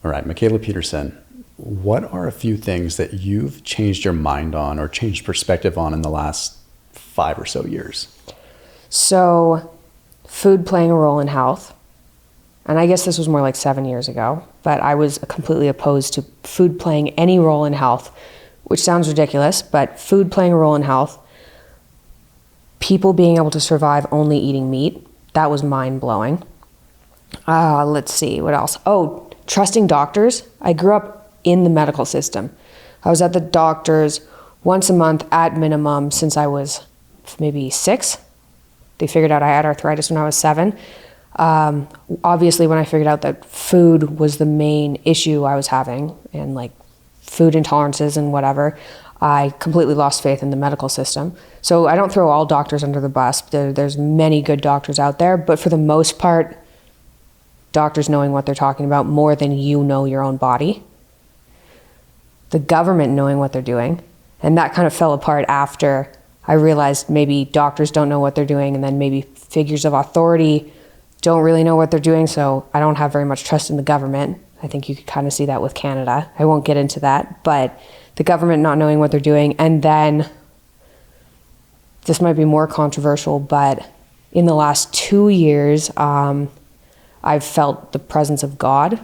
All right, Mikhaila Peterson, what are a few things that you've changed your mind on or changed perspective on in the last 5 or so years? So, food playing a role in health. And I guess this was more like 7 years ago, but I was completely opposed to food playing any role in health, which sounds ridiculous, but food playing a role in health, people being able to survive only eating meat, that was mind-blowing. Let's see, what else? Oh, trusting doctors. I grew up in the medical system. I was at the doctor's once a month at minimum since I was maybe 6. They figured out I had arthritis when I was 7. Obviously, when I figured out that food was the main issue I was having, and like food intolerances and whatever, I completely lost faith in the medical system. So I don't throw all doctors under the bus. There's many good doctors out there, but for the most part, doctors knowing what they're talking about more than you know your own body. The government knowing what they're doing. And that kind of fell apart after I realized maybe doctors don't know what they're doing, and then maybe figures of authority don't really know what they're doing, so I don't have very much trust in the government. I think you could kind of see that with Canada. I won't get into that, but the government not knowing what they're doing. And then, this might be more controversial, but in the last 2 years, I've felt the presence of God,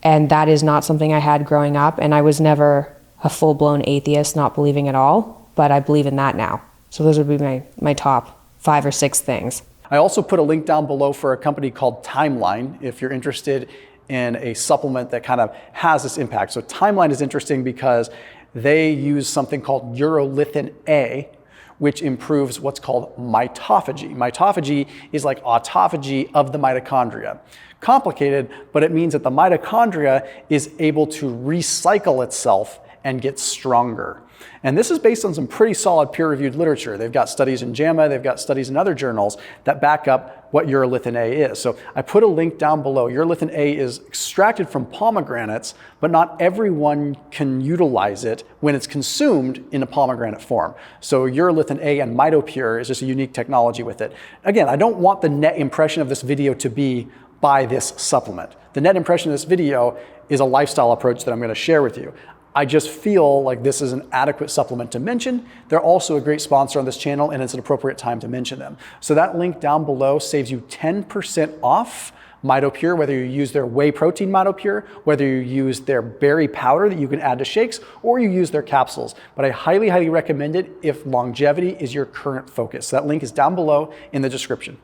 and that is not something I had growing up, and I was never a full-blown atheist, not believing at all, but I believe in that now. So those would be my top 5 or 6 things. I also put a link down below for a company called Timeline if you're interested in a supplement that kind of has this impact. So Timeline is interesting because they use something called urolithin A, which improves what's called mitophagy. Mitophagy is like autophagy of the mitochondria. Complicated, but it means that the mitochondria is able to recycle itself and get stronger. And this is based on some pretty solid peer-reviewed literature. They've got studies in JAMA, they've got studies in other journals that back up what urolithin A is. So I put a link down below. Urolithin A is extracted from pomegranates, but not everyone can utilize it when it's consumed in a pomegranate form. So urolithin A and MitoPure is just a unique technology with it. Again, I don't want the net impression of this video to be buy this supplement. The net impression of this video is a lifestyle approach that I'm going to share with you. I just feel like this is an adequate supplement to mention. They're also a great sponsor on this channel, and it's an appropriate time to mention them. So that link down below saves you 10% off MitoPure, whether you use their whey protein MitoPure, whether you use their berry powder that you can add to shakes, or you use their capsules. But I highly, highly recommend it if longevity is your current focus. So that link is down below in the description.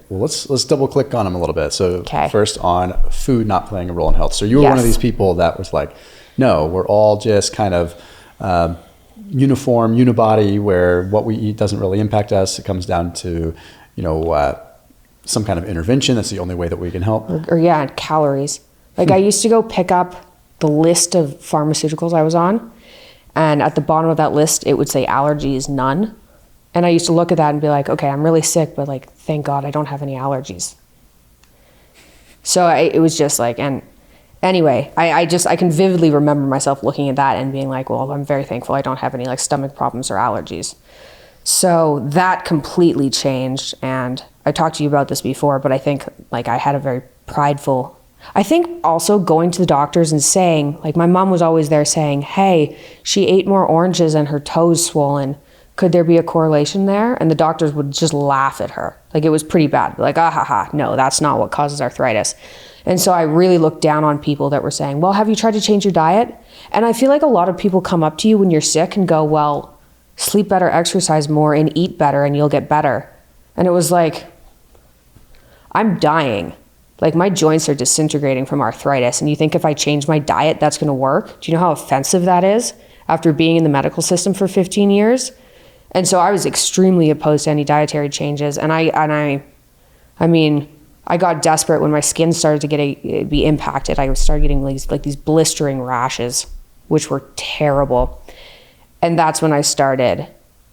Well, let's double click on them a little bit. So Okay. First on food not playing a role in health. So you were one of Yes. these people that was like, no, we're all just kind of uniform, unibody, where what we eat doesn't really impact us. It comes down to, some kind of intervention. That's the only way that we can help. Or yeah, calories. Like I used to go pick up the list of pharmaceuticals I was on, and at the bottom of that list, it would say allergies, none. And I used to look at that and be like, okay, I'm really sick, but like, thank God I don't have any allergies. So it was just like, and anyway, I can vividly remember myself looking at that and being like, well, I'm very thankful I don't have any like stomach problems or allergies. So that completely changed. And I talked to you about this before, but I think like I had a very prideful, I think also going to the doctors and saying, like my mom was always there saying, hey, she ate more oranges and her toes swollen. Could there be a correlation there? And the doctors would just laugh at her. Like it was pretty bad. Like, ah, ha, ha, no, that's not what causes arthritis. And so I really looked down on people that were saying, well, have you tried to change your diet? And I feel like a lot of people come up to you when you're sick and go, well, sleep better, exercise more, and eat better, and you'll get better. And it was like, I'm dying. Like my joints are disintegrating from arthritis. And you think if I change my diet, that's gonna work? Do you know how offensive that is after being in the medical system for 15 years? And so I was extremely opposed to any dietary changes. And I mean, I got desperate when my skin started to be impacted. I started getting these blistering rashes, which were terrible. And that's when I started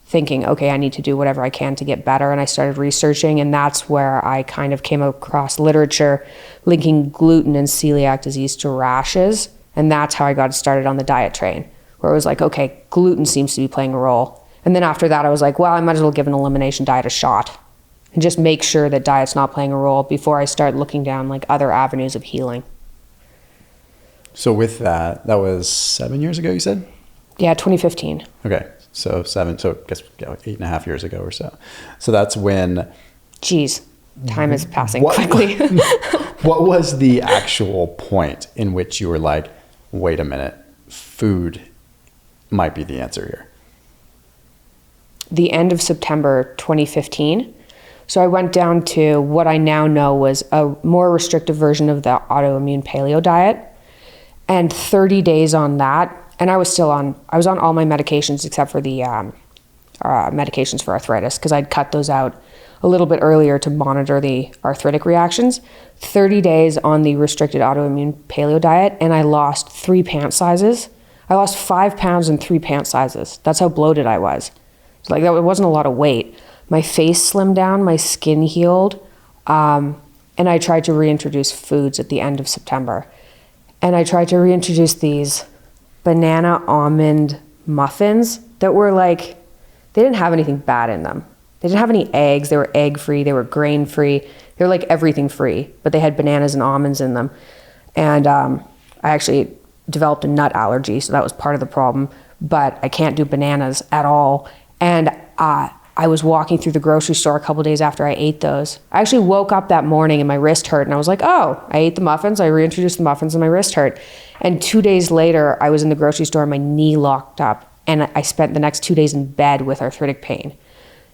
thinking, okay, I need to do whatever I can to get better. And I started researching, and that's where I kind of came across literature linking gluten and celiac disease to rashes. And that's how I got started on the diet train, where it was like, okay, gluten seems to be playing a role. And then after that, I was like, well, I might as well give an elimination diet a shot and just make sure that diet's not playing a role before I start looking down like other avenues of healing. So with that was 7 years ago, you said? Yeah, 2015. Okay. So I guess 8.5 years ago or so. So that's when. Geez, time is passing quickly. What was the actual point in which you were like, wait a minute, food might be the answer here? The end of September 2015. So I went down to what I now know was a more restrictive version of the autoimmune paleo diet, and 30 days on that. And I was on all my medications except for the medications for arthritis, because I'd cut those out a little bit earlier to monitor the arthritic reactions. 30 days on the restricted autoimmune paleo diet, and I lost 3 pant sizes. I lost 5 pounds in 3 pant sizes. That's how bloated I was. So like, that wasn't a lot of weight. My face slimmed down, my skin healed, and I tried to reintroduce foods at the end of September. And I tried to reintroduce these banana almond muffins that were like, they didn't have anything bad in them. They didn't have any eggs. They were egg free. They were grain free. They were like everything free, but they had bananas and almonds in them. And I actually developed a nut allergy, so that was part of the problem. But I can't do bananas at all. And I was walking through the grocery store a couple days after I ate those. I actually woke up that morning and my wrist hurt, and I was like, oh, I ate the muffins. I reintroduced the muffins and my wrist hurt. And 2 days later, I was in the grocery store and my knee locked up. And I spent the next 2 days in bed with arthritic pain.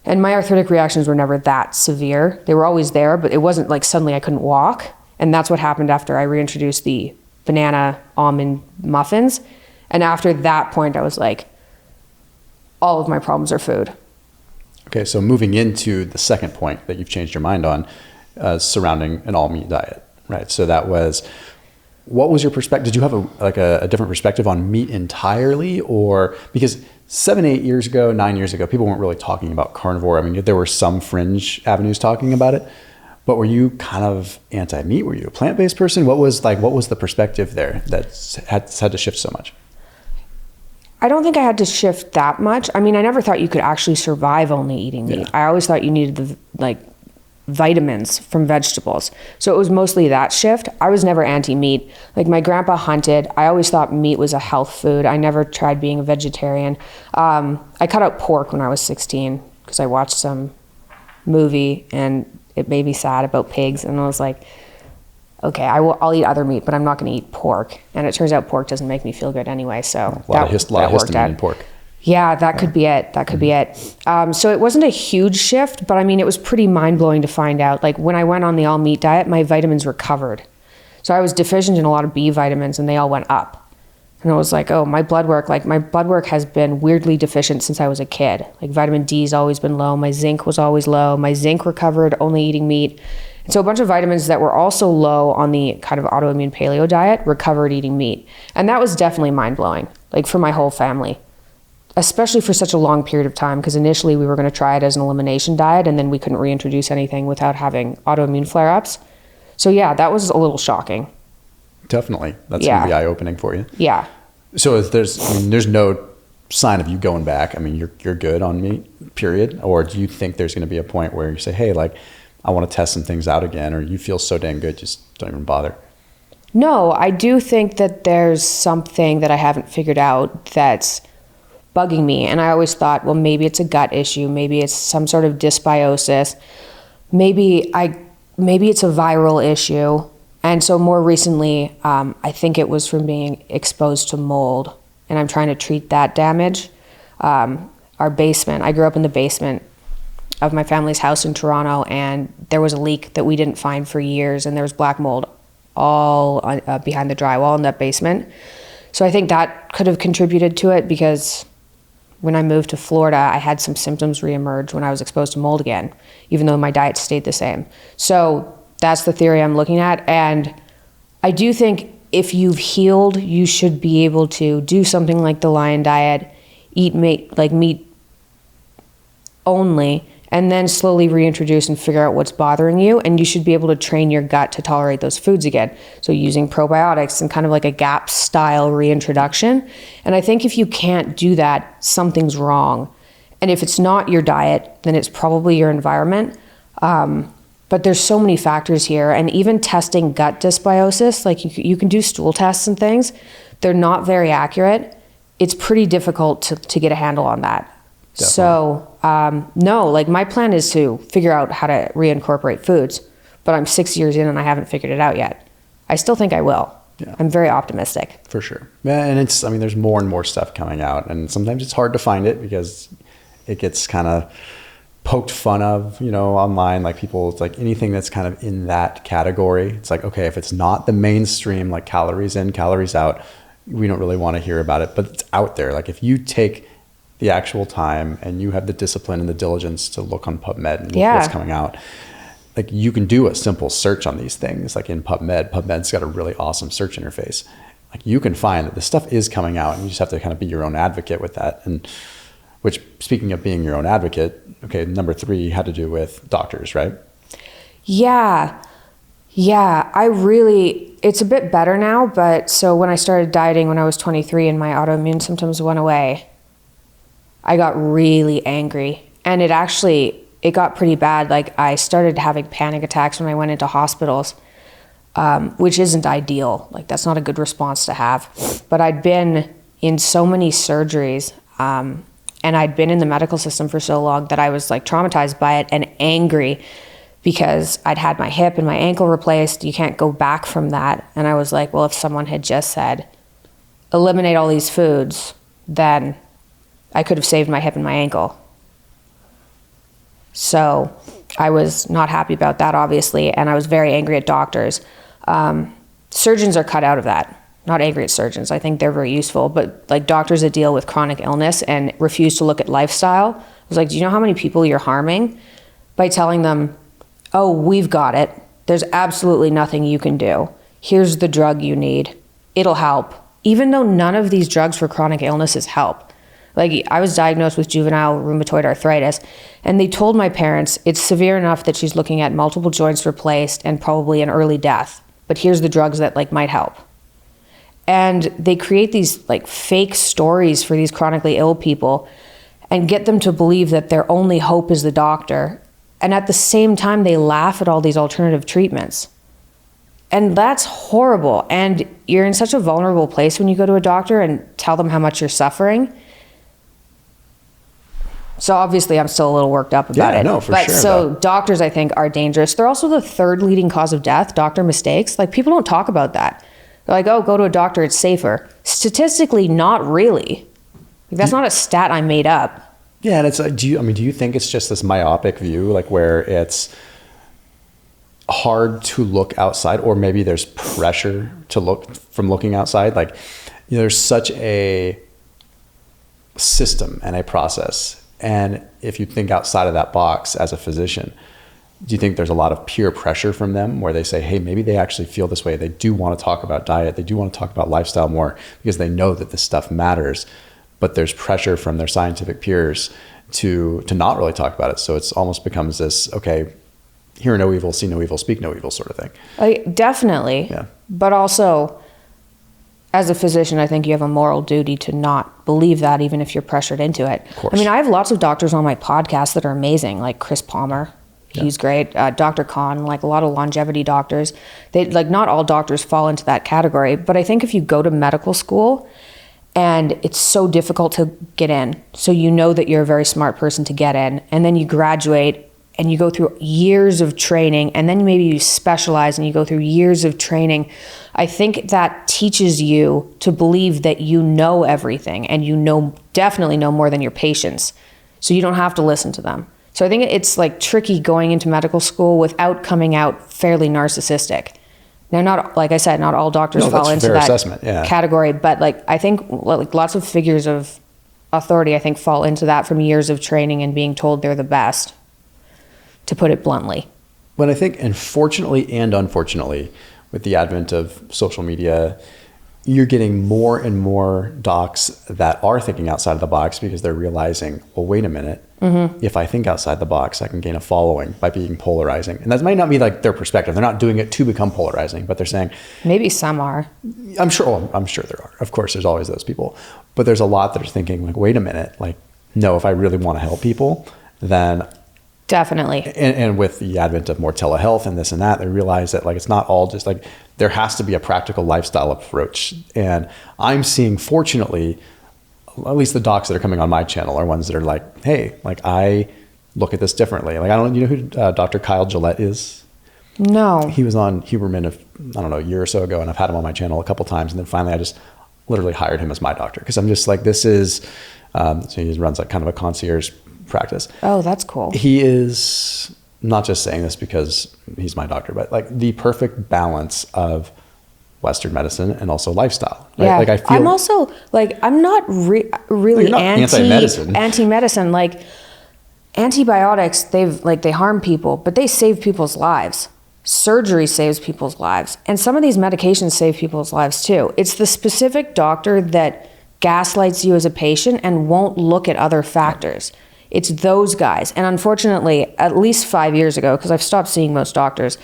And my arthritic reactions were never that severe. They were always there, but it wasn't like suddenly I couldn't walk. And that's what happened after I reintroduced the banana almond muffins. And after that point, I was like, all of my problems are food. Okay, so moving into the second point that you've changed your mind on, surrounding an all-meat diet, right? So that was, what was your perspective? Did you have a different perspective on meat entirely? Or, because 9 years ago, people weren't really talking about carnivore. I mean, there were some fringe avenues talking about it, but were you kind of anti-meat? Were you a plant-based person? What was the perspective there that had to shift so much? I don't think I had to shift that much. I mean, I never thought you could actually survive only eating meat. Yeah. I always thought you needed the vitamins from vegetables. So it was mostly that shift. I was never anti-meat. Like, my grandpa hunted. I always thought meat was a health food. I never tried being a vegetarian. I cut out pork when I was 16 because I watched some movie and it made me sad about pigs. And I was like, okay, I'll eat other meat, but I'm not going to eat pork. And it turns out pork doesn't make me feel good anyway. So a lot of histamine in pork. Yeah, that could be it. That could be it. So it wasn't a huge shift, but I mean, it was pretty mind-blowing to find out. Like, when I went on the all-meat diet, my vitamins were covered. So I was deficient in a lot of B vitamins, and they all went up. And I was like, oh, my blood work has been weirdly deficient since I was a kid. Like, vitamin D's always been low. My zinc was always low. My zinc recovered only eating meat. And so a bunch of vitamins that were also low on the kind of autoimmune paleo diet recovered eating meat. And that was definitely mind-blowing, like, for my whole family, especially for such a long period of time, because initially we were going to try it as an elimination diet, and then we couldn't reintroduce anything without having autoimmune flare-ups. So yeah, that was a little shocking. Definitely. That's going to be eye-opening for you. Yeah. So there's no sign of you going back. I mean, you're good on meat, period. Or do you think there's going to be a point where you say, hey, like, I want to test some things out again, or you feel so dang good, just don't even bother? No, I do think that there's something that I haven't figured out that's bugging me. And I always thought, well, maybe it's a gut issue. Maybe it's some sort of dysbiosis. Maybe it's a viral issue. And so more recently, I think it was from being exposed to mold, and I'm trying to treat that damage. Our basement, I grew up in the basement of my family's house in Toronto, and there was a leak that we didn't find for years, and there was black mold all behind the drywall in that basement. So I think that could have contributed to it, because when I moved to Florida, I had some symptoms reemerge when I was exposed to mold again, even though my diet stayed the same. So that's the theory I'm looking at. And I do think if you've healed, you should be able to do something like the Lion diet, eat meat only, and then slowly reintroduce and figure out what's bothering you. And you should be able to train your gut to tolerate those foods again. So using probiotics and kind of like a GAP style reintroduction. And I think if you can't do that, something's wrong. And if it's not your diet, then it's probably your environment. But there's so many factors here. And even testing gut dysbiosis, like you can do stool tests and things. They're not very accurate. It's pretty difficult to get a handle on that. Definitely. So, no, like my plan is to figure out how to reincorporate foods, but I'm 6 years in and I haven't figured it out yet. I still think I will. Yeah. I'm very optimistic. For sure. Yeah, and there's more and more stuff coming out, and sometimes it's hard to find it because it gets kind of poked fun of, online, like people, it's like anything that's kind of in that category. It's like, okay, if it's not the mainstream, like calories in, calories out, we don't really want to hear about it, but it's out there. Like if you take the actual time and you have the discipline and the diligence to look on PubMed and look what's coming out, like you can do a simple search on these things, like in PubMed. PubMed's got a really awesome search interface. Like you can find that the stuff is coming out, and you just have to kind of be your own advocate with that. And which, speaking of being your own advocate, okay, number 3 had to do with doctors, right? Yeah, it's a bit better now, but so when I started dieting when I was 23 and my autoimmune symptoms went away, I got really angry, and it got pretty bad. Like I started having panic attacks when I went into hospitals, which isn't ideal. Like that's not a good response to have, but I'd been in so many surgeries, and I'd been in the medical system for so long that I was like traumatized by it and angry because I'd had my hip and my ankle replaced. You can't go back from that. And I was like, well, if someone had just said, eliminate all these foods, then I could have saved my hip and my ankle. So I was not happy about that, obviously, and I was very angry at doctors. Surgeons are cut out of that. Not angry at surgeons. I think they're very useful, but like doctors that deal with chronic illness and refuse to look at lifestyle, I was like, do you know how many people you're harming by telling them, oh, we've got it. There's absolutely nothing you can do. Here's the drug you need. It'll help. Even though none of these drugs for chronic illnesses help. Like I was diagnosed with juvenile rheumatoid arthritis, and they told my parents it's severe enough that she's looking at multiple joints replaced and probably an early death. But here's the drugs that like might help. And they create these like fake stories for these chronically ill people and get them to believe that their only hope is the doctor. And at the same time, they laugh at all these alternative treatments. And that's horrible. And you're in such a vulnerable place when you go to a doctor and tell them how much you're suffering. So obviously I'm still a little worked up about it. No, for but sure. So doctors, I think, are dangerous. They're also the 3rd leading cause of death, doctor mistakes. Like people don't talk about that. They're like, oh, go to a doctor, it's safer. Statistically, not really. Like, that's not a stat I made up. Yeah, and it's like, do you think it's just this myopic view, like where it's hard to look outside, or maybe there's pressure to look from looking outside? Like, there's such a system and a process, and if you think outside of that box as a physician, do you think there's a lot of peer pressure from them where they say, hey, maybe they actually feel this way. They do want to talk about diet. They do want to talk about lifestyle more because they know that this stuff matters, but there's pressure from their scientific peers to not really talk about it. So it's almost becomes this, okay, hear no evil, see no evil, speak no evil sort of thing. Definitely. Yeah. But also, as a physician, I think you have a moral duty to not believe that, even if you're pressured into it. Of course. I mean, I have lots of doctors on my podcast that are amazing, like Chris Palmer. He's great. Dr. Khan, like a lot of longevity doctors. They like not all doctors fall into that category, but I think if you go to medical school and it's so difficult to get in, so you know that you're a very smart person to get in, and then you graduate and you go through years of training, and then maybe you specialize and you go through years of training, I think that teaches you to believe that you know everything, and you definitely know more than your patients, so you don't have to listen to them. So I think it's like tricky going into medical school without coming out fairly narcissistic. Now, not like I said, not all doctors fall into that category, but like I think like lots of figures of authority, I think, fall into that from years of training and being told they're the best, to put it bluntly. But I think, and fortunately and unfortunately, with the advent of social media, you're getting more and more docs that are thinking outside of the box because they're realizing, well, wait a minute, if I think outside the box, I can gain a following by being polarizing. And that might not be like their perspective. They're not doing it to become polarizing, but they're saying... Maybe some are. I'm sure there are. Of course, there's always those people. But there's a lot that are thinking like, wait a minute, like, no, if I really want to help people, then Definitely. And with the advent of more telehealth and this and that, they realize that like it's not all just like, there has to be a practical lifestyle approach. And I'm seeing, fortunately, at least the docs that are coming on my channel are ones that are like, hey, like I look at this differently. Like, I don't know, you know who Dr. Kyle Gillette is? No. He was on Huberman a year or so ago, and I've had him on my channel a couple times. And then finally I just literally hired him as my doctor, because I'm just like, this is, so he runs like kind of a concierge practice. Oh, that's cool. He is, not just saying this because he's my doctor, but like the perfect balance of Western medicine and also lifestyle. Right? Yeah. Like I feel, I'm also like, I'm not really you're not anti-medicine. Anti-medicine. Like antibiotics, they harm people, but they save people's lives. Surgery saves people's lives. And some of these medications save people's lives too. It's the specific doctor that gaslights you as a patient and won't look at other factors. It's those guys. And unfortunately, at least 5 years ago, because I've stopped seeing most doctors,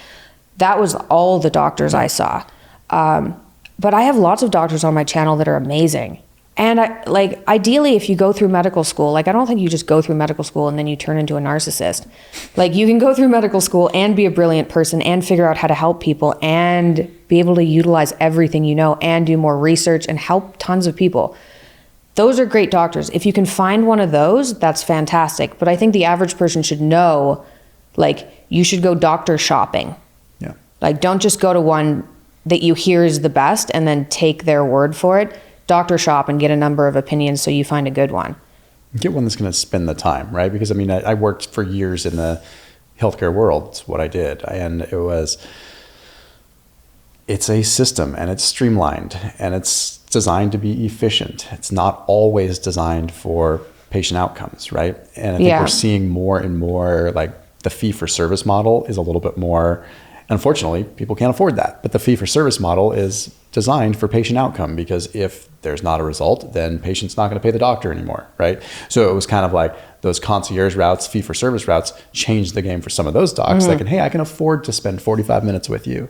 that was all the doctors I saw. But I have lots of doctors on my channel that are amazing. And ideally, if you go through medical school, like I don't think you just go through medical school and then you turn into a narcissist. Like you can go through medical school and be a brilliant person and figure out how to help people and be able to utilize everything you know and do more research and help tons of people. Those are great doctors. If you can find one of those, that's fantastic. But I think the average person should know, like, you should go doctor shopping. yeah. Like, don't just go to one that you hear is the best and then take their word for it. Doctor shop and get a number of opinions so you find a good one. Get one that's going to spend the time, right? Because I mean, I worked for years in the healthcare world. It's what I did. And it's a system, and it's streamlined, and it's designed to be efficient. It's not always designed for patient outcomes, right? And I think we're seeing more and more, like the fee-for-service model is a little bit more, unfortunately, people can't afford that. But the fee-for-service model is designed for patient outcome, because if there's not a result, then patient's not going to pay the doctor anymore, right? So it was kind of like those concierge routes, fee-for-service routes, changed the game for some of those docs. Like, hey, I can afford to spend 45 minutes with you,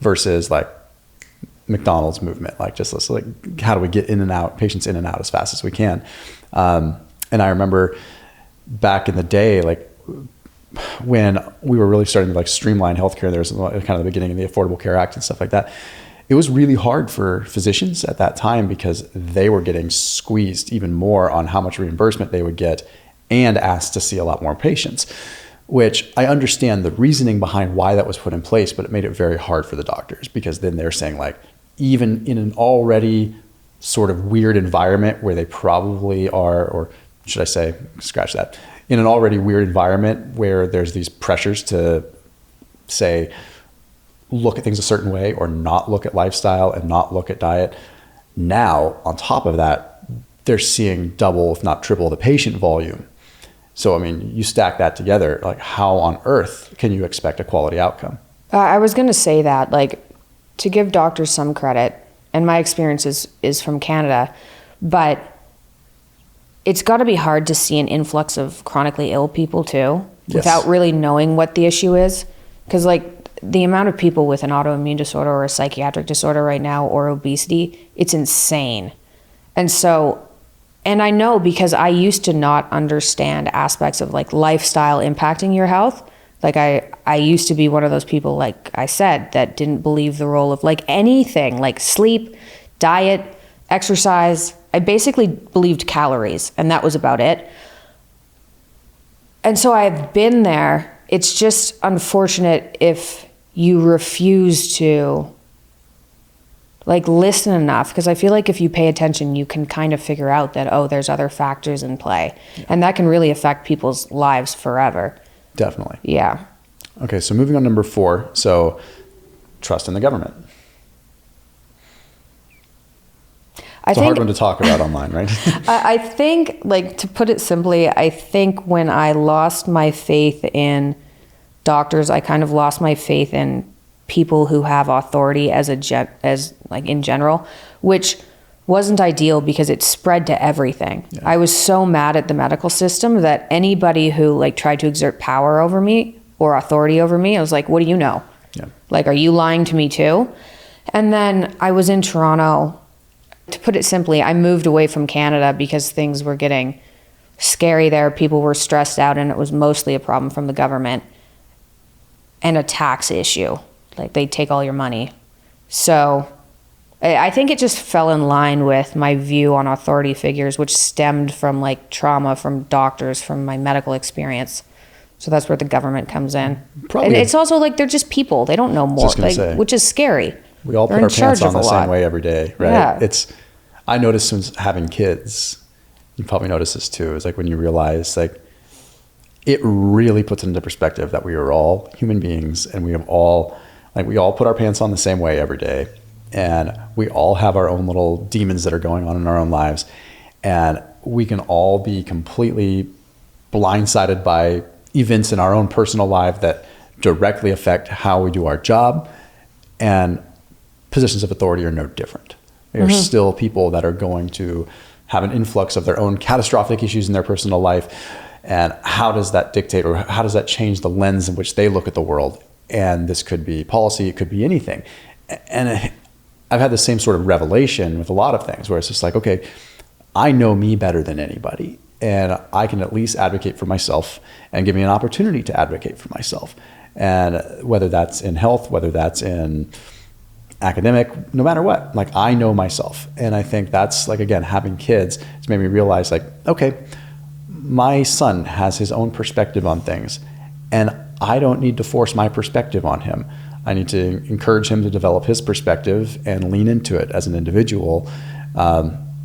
versus like McDonald's movement, like just let's like, how do we get in and out, patients in and out as fast as we can? And I remember back in the day, like when we were really starting to like streamline healthcare, there was kind of the beginning of the Affordable Care Act and stuff like that. It was really hard for physicians at that time because they were getting squeezed even more on how much reimbursement they would get and asked to see a lot more patients, which I understand the reasoning behind why that was put in place, but it made it very hard for the doctors, because then they're saying, like, even in an already sort of weird environment where they probably are, or should I say, scratch that, in an already weird environment where there's these pressures to say, look at things a certain way or not look at lifestyle and not look at diet. Now, on top of that, they're seeing double, if not triple, the patient volume. So, I mean, you stack that together, like how on earth can you expect a quality outcome? I was going to say that, like, to give doctors some credit, and my experience is from Canada, but it's got to be hard to see an influx of chronically ill people too, without really knowing what the issue is. Because, like, the amount of people with an autoimmune disorder or a psychiatric disorder right now, or obesity, it's insane. And so, and I know because I used to not understand aspects of like lifestyle impacting your health. Like I used to be one of those people, like I said, that didn't believe the role of like anything, like sleep, diet, exercise. I basically believed calories, and that was about it. And so I've been there. It's just unfortunate if you refuse to like listen enough, because I feel like if you pay attention, you can kind of figure out that, oh, there's other factors in play, and that can really affect people's lives forever. Definitely. Yeah. Okay, so moving on to number 4. So trust in the government. It's a hard one to talk about online, right? I think, like, to put it simply, I think when I lost my faith in doctors, I kind of lost my faith in people who have authority as like in general, which wasn't ideal because it spread to everything. Yeah. I was so mad at the medical system that anybody who like tried to exert power over me or authority over me, I was like, what do you know? Yeah. Like, are you lying to me too? And then I was in Toronto. To put it simply, I moved away from Canada because things were getting scary there. People were stressed out, and it was mostly a problem from the government and a tax issue. Like, they take all your money. So I think it just fell in line with my view on authority figures, which stemmed from like trauma from doctors, from my medical experience. So that's where the government comes in. Probably. And it's also like, they're just people. They don't know more, which is scary. We all They're put our pants on the a same lot. way every day, right? Yeah. I noticed since having kids, you probably notice this too, is like when you realize like it really puts into perspective that we are all human beings, and we all put our pants on the same way every day, and we all have our own little demons that are going on in our own lives, and we can all be completely blindsided by events in our own personal life that directly affect how we do our job, and positions of authority are no different. They are still people that are going to have an influx of their own catastrophic issues in their personal life. And how does that dictate, or how does that change the lens in which they look at the world? And this could be policy, it could be anything. And I've had the same sort of revelation with a lot of things, where it's just like, okay, I know me better than anybody, and I can at least advocate for myself and give me an opportunity to advocate for myself. And whether that's in health, whether that's in academic, no matter what, like, I know myself. And I think that's, like, again, having kids, it's made me realize, like, okay, my son has his own perspective on things, and I don't need to force my perspective on him. I need to encourage him to develop his perspective and lean into it as an individual.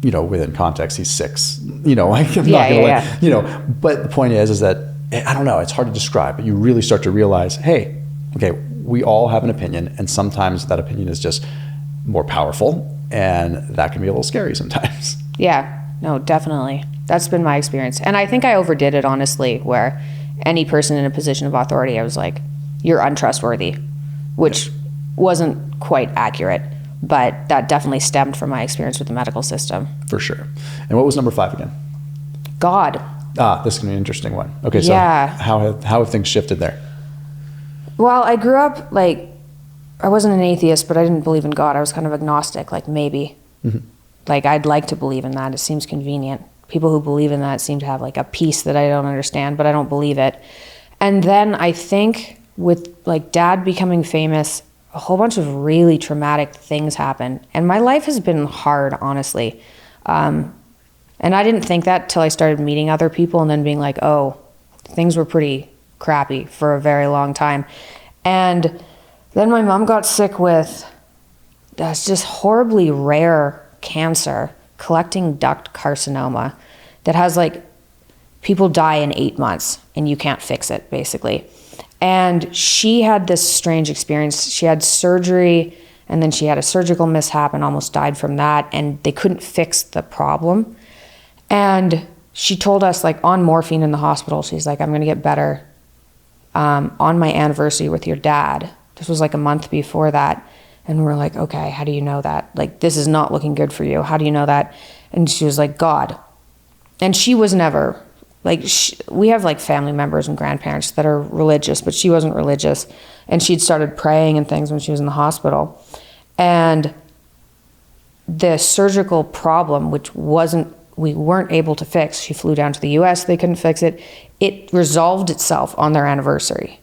Within context, he's 6, I'm not gonna but the point is that, I don't know, it's hard to describe, but you really start to realize, hey, okay, we all have an opinion, and sometimes that opinion is just more powerful, and that can be a little scary sometimes. Yeah, no, definitely. That's been my experience. And I think I overdid it, honestly, where any person in a position of authority, I was like, you're untrustworthy, which wasn't quite accurate, but that definitely stemmed from my experience with the medical system. For sure. And what was number 5 again? God. This is going to be an interesting one. Okay, so Yeah. how have things shifted there? Well, I grew up, like, I wasn't an atheist, but I didn't believe in God. I was kind of agnostic, like, maybe. Like, I'd like to believe in that. It seems convenient. People who believe in that seem to have, like, a peace that I don't understand, but I don't believe it. And then I think with, like, Dad becoming famous, a whole bunch of really traumatic things happened. And my life has been hard, honestly. And I didn't think that till I started meeting other people and then being like, oh, things were pretty crappy for a very long time. And then my mom got sick with this just horribly rare cancer, collecting duct carcinoma, that has, like, people die in 8 months and you can't fix it, basically. And she had this strange experience. She had surgery, and then she had a surgical mishap and almost died from that, and they couldn't fix the problem. And she told us, like, on morphine in the hospital, she's like, I'm gonna get better on my anniversary with your dad. This was like a month before that. And we're like, okay, how do you know that? Like, this is not looking good for you. How do you know that? And she was like, God. And she was never, like, we have, like, family members and grandparents that are religious, but she wasn't religious. And she'd started praying and things when she was in the hospital. And the surgical problem, which we weren't able to fix, she flew down to the US, they couldn't fix it. It resolved itself on their anniversary.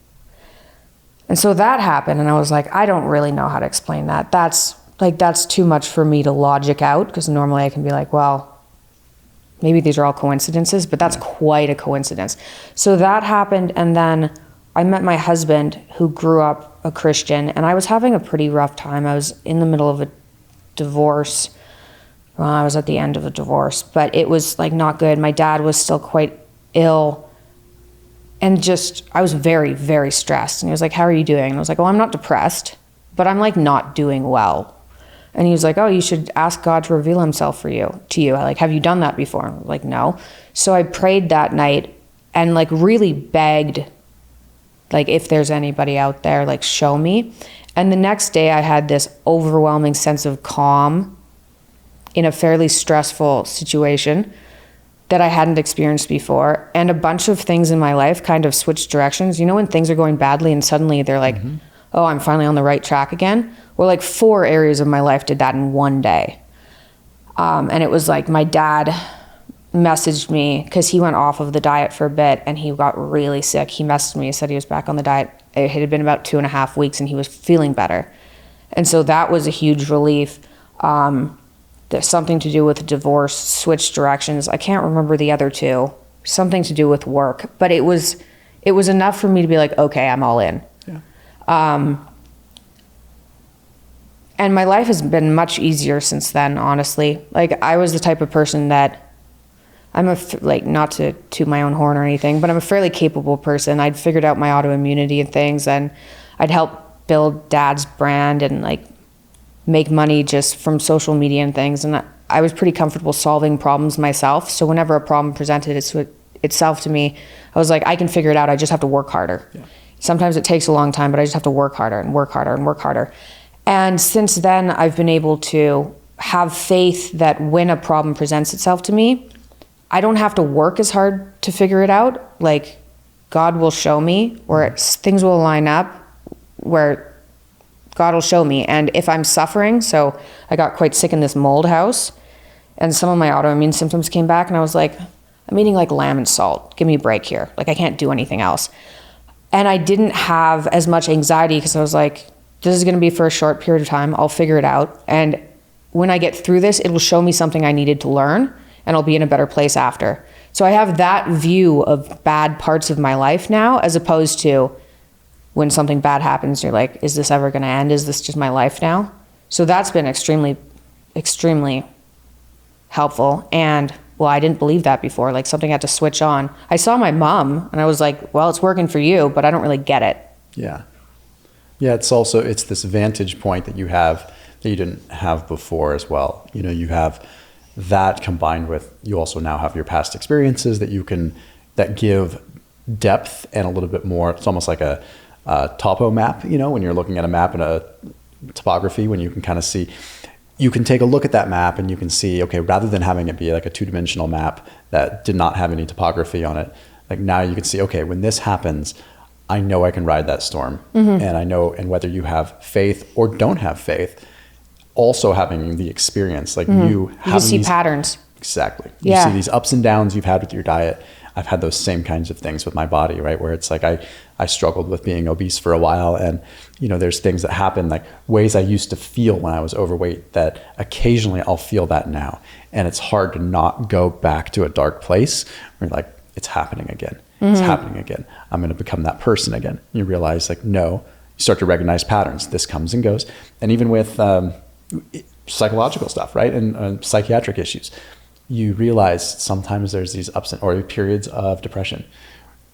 And so that happened, and I was like, I don't really know how to explain that. That's too much for me to logic out, because normally I can be like, well, maybe these are all coincidences, but that's quite a coincidence. So that happened, and then I met my husband, who grew up a Christian, and I was having a pretty rough time. I was in the middle of a divorce. Well, I was at the end of a divorce, but it was, like, not good. My dad was still quite ill. And I was very, very stressed. And he was like, how are you doing? And I was like, well, I'm not depressed, but I'm, like, not doing well. And he was like, oh, you should ask God to reveal himself to you. Like, have you done that before? And I was like, no. So I prayed that night and, like, really begged, like, if there's anybody out there, like, show me. And the next day I had this overwhelming sense of calm in a fairly stressful situation that I hadn't experienced before. And a bunch of things in my life kind of switched directions. You know, when things are going badly and suddenly they're like, oh, I'm finally on the right track again? Well, like, 4 areas of my life did that in one day. And it was like my dad messaged me because he went off of the diet for a bit and he got really sick. He messaged me, said he was back on the diet. It had been about 2.5 weeks and he was feeling better. And so that was a huge relief. There's something to do with divorce, switched directions. I can't remember the other two. Something to do with work, but it was enough for me to be like, okay, I'm all in. Yeah. And my life has been much easier since then, honestly. Like, I was the type of person that not to toot my own horn or anything, but I'm a fairly capable person. I'd figured out my autoimmunity and things, and I'd helped build Dad's brand and like make money just from social media and things. And I was pretty comfortable solving problems myself. So whenever a problem presented itself to me, I was like, I can figure it out. I just have to work harder. Yeah. Sometimes it takes a long time, but I just have to work harder and work harder and work harder. And since then, I've been able to have faith that when a problem presents itself to me, I don't have to work as hard to figure it out. Like, God will show me, or things will line up where God will show me. And if I'm suffering, so I got quite sick in this mold house, and some of my autoimmune symptoms came back, and I was like, I'm eating like lamb and salt. Give me a break here. Like, I can't do anything else. And I didn't have as much anxiety because I was like, this is going to be for a short period of time. I'll figure it out. And when I get through this, it'll show me something I needed to learn, and I'll be in a better place after. So I have that view of bad parts of my life now, as opposed to when something bad happens, you're like, is this ever going to end? Is this just my life now? So that's been extremely, extremely helpful. And well, I didn't believe that before. Like, something had to switch on. I saw my mom and I was like, well, it's working for you, but I don't really get it. Yeah. Yeah, it's this vantage point that you have that you didn't have before as well. You know, you have that combined with, you also now have your past experiences that give depth and a little bit more. It's almost like a topo map, you know, when you're looking at a map and a topography, when you can kind of see, you can take a look at that map and you can see, okay, rather than having it be like a 2-dimensional map that did not have any topography on it, like now you can see, okay, when this happens, I know I can ride that storm. Mm-hmm. And I know, and whether you have faith or don't have faith, also having the experience, like you see patterns. Exactly. Yeah. You see these ups and downs you've had with your diet. I've had those same kinds of things with my body, right? Where it's like I struggled with being obese for a while, and you know, there's things that happen, like ways I used to feel when I was overweight that occasionally I'll feel that now. And it's hard to not go back to a dark place where you're like, it's happening again. Mm-hmm. It's happening again. I'm going to become that person again. And you realize, like, no, you start to recognize patterns. This comes and goes. And even with psychological stuff, right? And psychiatric issues, you realize sometimes there's these or periods of depression.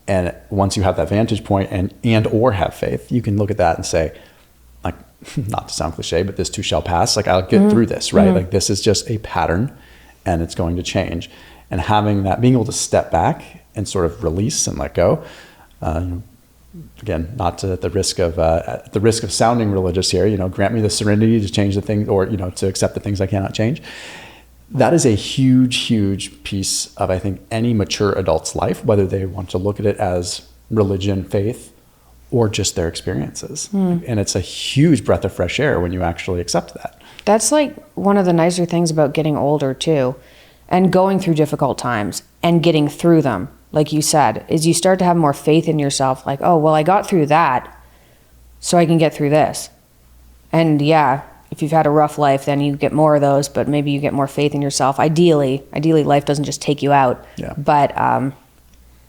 And once you have that vantage point and or have faith, you can look at that and say, like, not to sound cliche, but this too shall pass. Like, I'll get through this, right? Mm-hmm. Like, this is just a pattern and it's going to change. And having that, being able to step back and sort of release and let go, again, not at the risk of sounding religious here, you know, grant me the serenity to change the thing, or, you know, to accept the things I cannot change. That is a huge, huge piece of, I think, any mature adult's life, whether they want to look at it as religion, faith, or just their experiences. And it's a huge breath of fresh air when you actually accept that. That's like one of the nicer things about getting older too, and going through difficult times and getting through them. Like you said, is you start to have more faith in yourself. Like, oh, well, I got through that, so I can get through this. And yeah, if you've had a rough life, then you get more of those, but maybe you get more faith in yourself. Ideally, life doesn't just take you out. Yeah. But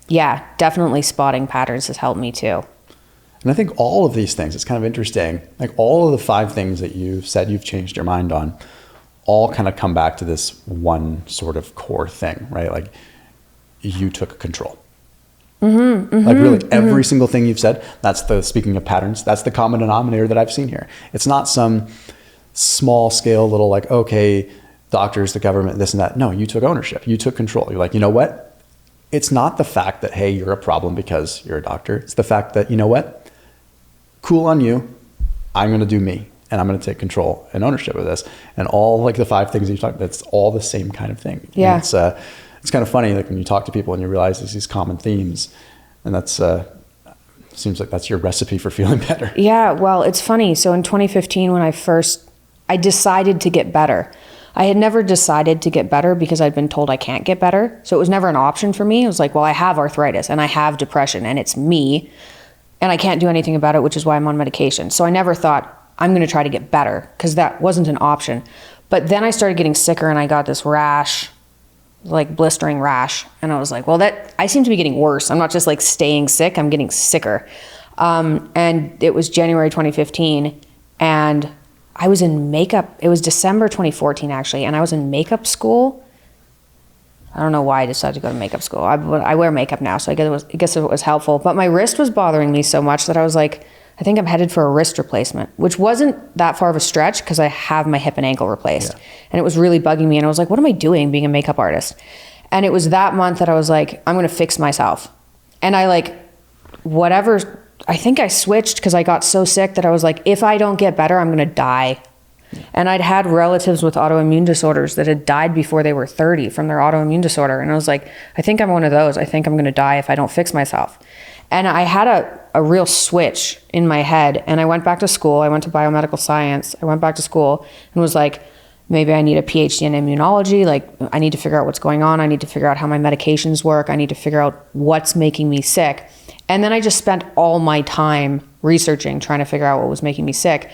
yeah, definitely spotting patterns has helped me too. And I think all of these things, it's kind of interesting, like all of the 5 things that you've said you've changed your mind on, all kind of come back to this one sort of core thing, right? Like, you took control. Like, really every single thing you've said, speaking of patterns, that's the common denominator that I've seen here. It's not some small scale little, like, okay, doctors, the government, this and that. No, you took ownership. You took control. You're like, you know what? It's not the fact that, hey, you're a problem because you're a doctor. It's the fact that, you know what? Cool on you. I'm going to do me, and I'm going to take control and ownership of this. And all, like, the 5 things you talked about, it's all the same kind of thing. Yeah. And it's kind of funny, like, when you talk to people and you realize there's these common themes, and that's seems like that's your recipe for feeling better. Yeah, well, it's funny. So in 2015, when I decided to get better, I had never decided to get better because I'd been told I can't get better. So it was never an option for me. It was like, well, I have arthritis and I have depression and it's me and I can't do anything about it, which is why I'm on medication. So I never thought I'm going to try to get better because that wasn't an option. But then I started getting sicker and I got this rash, like blistering rash. And I was like, well, I seem to be getting worse. I'm not just like staying sick, I'm getting sicker. And it was January 2015 and I was in makeup. It was December 2014 actually. And I was in makeup school. I don't know why I decided to go to makeup school. I wear makeup now, so I guess it was helpful. But my wrist was bothering me so much that I was like, I think I'm headed for a wrist replacement, which wasn't that far of a stretch because I have my hip and ankle replaced. Yeah. And it was really bugging me. And I was like, what am I doing being a makeup artist? And it was that month that I was like, I'm going to fix myself. And I think I switched because I got so sick that I was like, if I don't get better, I'm going to die. And I'd had relatives with autoimmune disorders that had died before they were 30 from their autoimmune disorder. And I was like, I think I'm one of those. I think I'm going to die if I don't fix myself. And I had a real switch in my head. And I went back to school. I went to biomedical science. I went back to school and was like, maybe I need a PhD in immunology. Like, I need to figure out what's going on. I need to figure out how my medications work. I need to figure out what's making me sick. And then I just spent all my time researching, trying to figure out what was making me sick.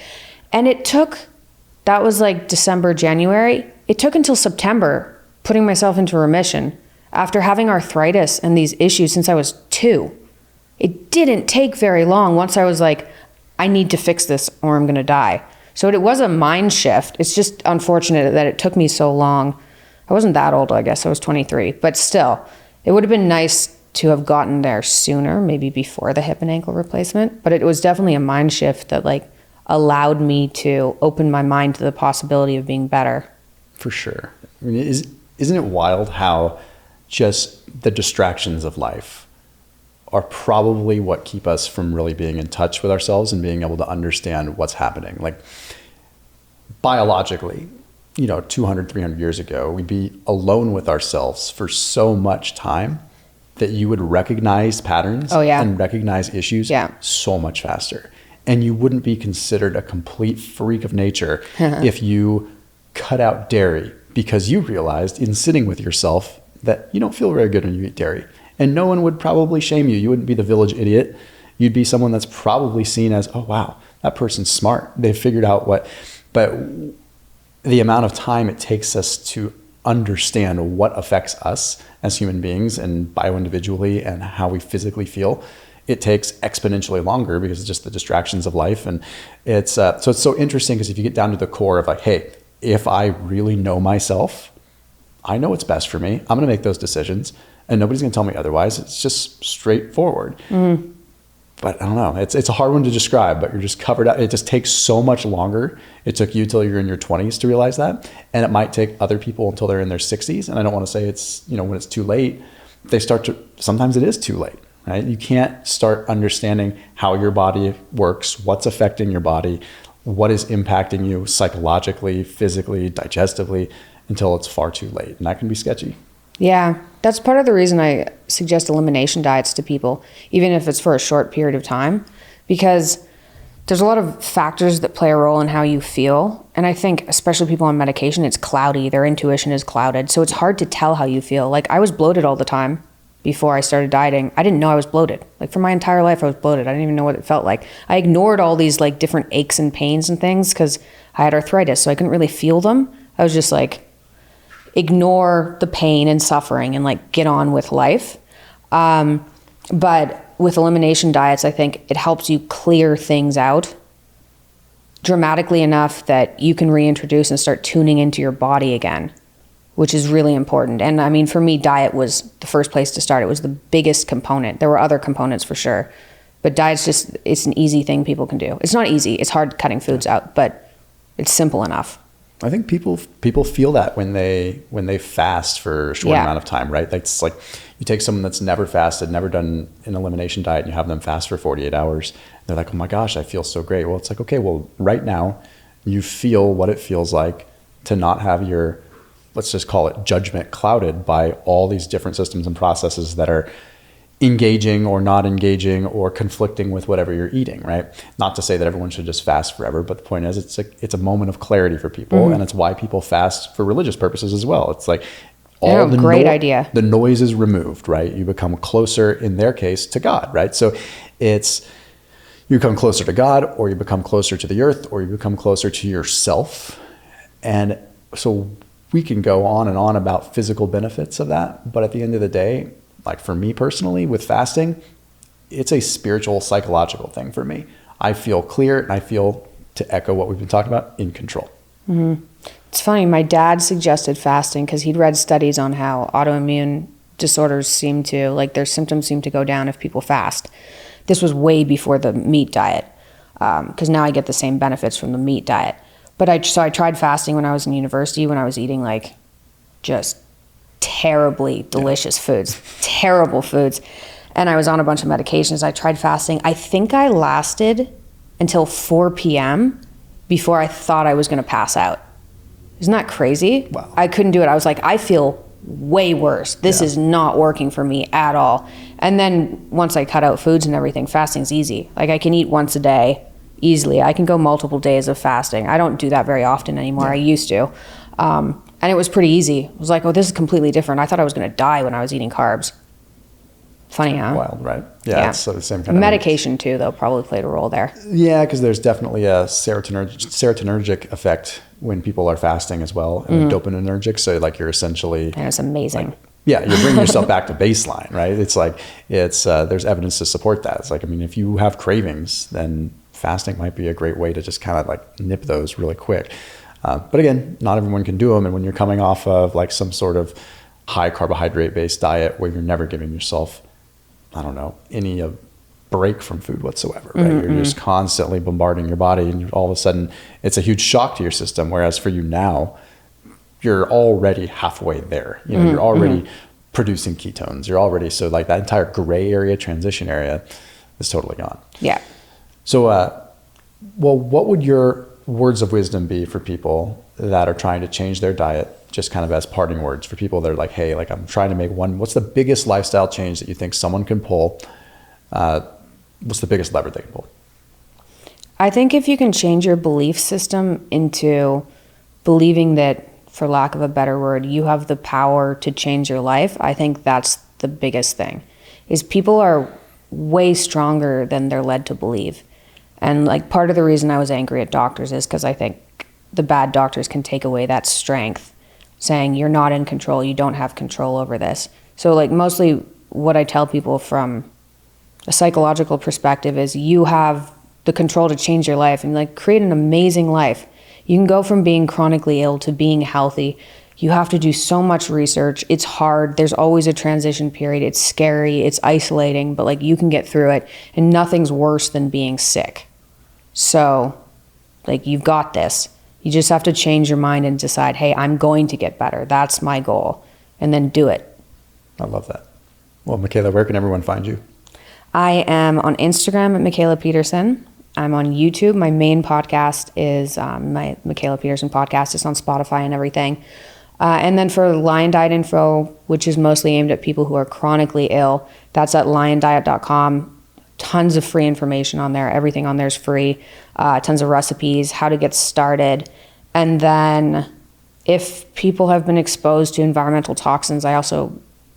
And that was like December, January. It took until September putting myself into remission after having arthritis and these issues since I was 2. It didn't take very long once I was like, I need to fix this or I'm going to die. So it was a mind shift. It's just unfortunate that it took me so long. I wasn't that old, I guess. I was 23. But still, it would have been nice to have gotten there sooner, maybe before the hip and ankle replacement. But it was definitely a mind shift that like allowed me to open my mind to the possibility of being better. For sure. I mean, isn't it wild how just the distractions of life are probably what keep us from really being in touch with ourselves and being able to understand what's happening. Like biologically, 200, 300 years ago, we'd be alone with ourselves for so much time that you would recognize patterns and recognize issues so much faster. And you wouldn't be considered a complete freak of nature if you cut out dairy because you realized in sitting with yourself that you don't feel very good when you eat dairy. And no one would probably shame you. You wouldn't be the village idiot. You'd be someone that's probably seen as, oh, wow, that person's smart. They've figured out but the amount of time it takes us to understand what affects us as human beings and bio-individually and how we physically feel, it takes exponentially longer because it's just the distractions of life. And it's so it's so interesting because if you get down to the core of like, hey, if I really know myself, I know what's best for me. I'm going to make those decisions. And nobody's going to tell me otherwise. It's just straightforward. Mm. But I don't know. It's a hard one to describe, but you're just covered up. It just takes so much longer. It took you till you're in your 20s to realize that. And it might take other people until they're in their 60s. And I don't want to say it's, when it's too late, sometimes it is too late, right? You can't start understanding how your body works, what's affecting your body, what is impacting you psychologically, physically, digestively, until it's far too late. And that can be sketchy. Yeah, that's part of the reason I suggest elimination diets to people, even if it's for a short period of time, because there's a lot of factors that play a role in how you feel. And I think especially people on medication, it's cloudy. Their intuition is clouded. So it's hard to tell how you feel. Like I was bloated all the time before I started dieting. I didn't know I was bloated. Like for my entire life, I was bloated. I didn't even know what it felt like. I ignored all these like different aches and pains and things because I had arthritis. So I couldn't really feel them. I was just like, ignore the pain and suffering and like get on with life. But with elimination diets, I think it helps you clear things out dramatically enough that you can reintroduce and start tuning into your body again, which is really important. And I mean, for me, diet was the first place to start. It was the biggest component. There were other components for sure, but diet's it's an easy thing people can do. It's not easy. It's hard cutting foods out, but it's simple enough. I think people feel that when they fast for a short amount of time, right? Like it's like you take someone that's never fasted, never done an elimination diet, and you have them fast for 48 hours. They're like, oh my gosh, I feel so great. Well, it's like, okay, well, right now you feel what it feels like to not have your, let's just call it judgment clouded by all these different systems and processes that are engaging or not engaging or conflicting with whatever you're eating, right? Not to say that everyone should just fast forever, but the point is it's a moment of clarity for people, and it's why people fast for religious purposes as well. It's like great idea. The noise is removed, right? You become closer, in their case, to God, right? So you become closer to God, or you become closer to the earth, or you become closer to yourself. And so we can go on and on about physical benefits of that, but at the end of the day, like for me personally with fasting, it's a spiritual, psychological thing for me. I feel clear, and I feel, to echo what we've been talking about, in control. Mm-hmm. It's funny, my dad suggested fasting because he'd read studies on how autoimmune disorders their symptoms seem to go down if people fast. This was way before the meat diet, because now I get the same benefits from the meat diet. But I tried fasting when I was in university, when I was eating like just terribly delicious foods, terrible foods. And I was on a bunch of medications. I tried fasting. I think I lasted until 4 p.m. before I thought I was going to pass out. Isn't that crazy? Wow. I couldn't do it. I was like, I feel way worse. This is not working for me at all. And then once I cut out foods and everything, fasting's easy. Like I can eat once a day easily. I can go multiple days of fasting. I don't do that very often anymore. I used to. And it was pretty easy. It was like, oh, this is completely different. I thought I was going to die when I was eating carbs. Funny, huh? Wild, right? Yeah. It's the same kind of medication too, though, probably played a role there. Yeah, because there's definitely a serotonergic effect when people are fasting as well, and dopaminergic. So like you're essentially, and it's amazing. You're bringing yourself back to baseline, right? It's like there's evidence to support that. It's like, I mean, if you have cravings, then fasting might be a great way to just kind of like nip those really quick. But again, not everyone can do them. And when you're coming off of like some sort of high carbohydrate based diet where you're never giving yourself, I don't know, any break from food whatsoever, right? You're just constantly bombarding your body, and all of a sudden it's a huge shock to your system. Whereas for you now, you're already halfway there. You're already producing ketones. You're already, so like that entire gray area, transition area is totally gone. Yeah. So, what would your words of wisdom be for people that are trying to change their diet, just kind of as parting words for people that are like, hey, like I'm trying to make what's the biggest lifestyle change that you think someone can pull? What's the biggest lever they can pull? I think if you can change your belief system into believing that, for lack of a better word, you have the power to change your life, I think that's the biggest thing. Is people are way stronger than they're led to believe. And like part of the reason I was angry at doctors is because I think the bad doctors can take away that strength, saying you're not in control, you don't have control over this. So like mostly what I tell people from a psychological perspective is you have the control to change your life and like create an amazing life. You can go from being chronically ill to being healthy. You have to do so much research. It's hard. There's always a transition period. It's scary. It's isolating, but like you can get through it, and nothing's worse than being sick. So like you've got this. You just have to change your mind and decide, hey, I'm going to get better. That's my goal. And then do it. I love that. Well, Mikhaila, where can everyone find you? I am on Instagram at Mikhaila Peterson. I'm on YouTube. My main podcast is my Mikhaila Peterson podcast. It's on Spotify and everything. And then for Lion Diet info, which is mostly aimed at people who are chronically ill, that's at liondiet.com. Tons of free information on there. Everything on there is free. Tons of recipes, how to get started. And then if people have been exposed to environmental toxins, I also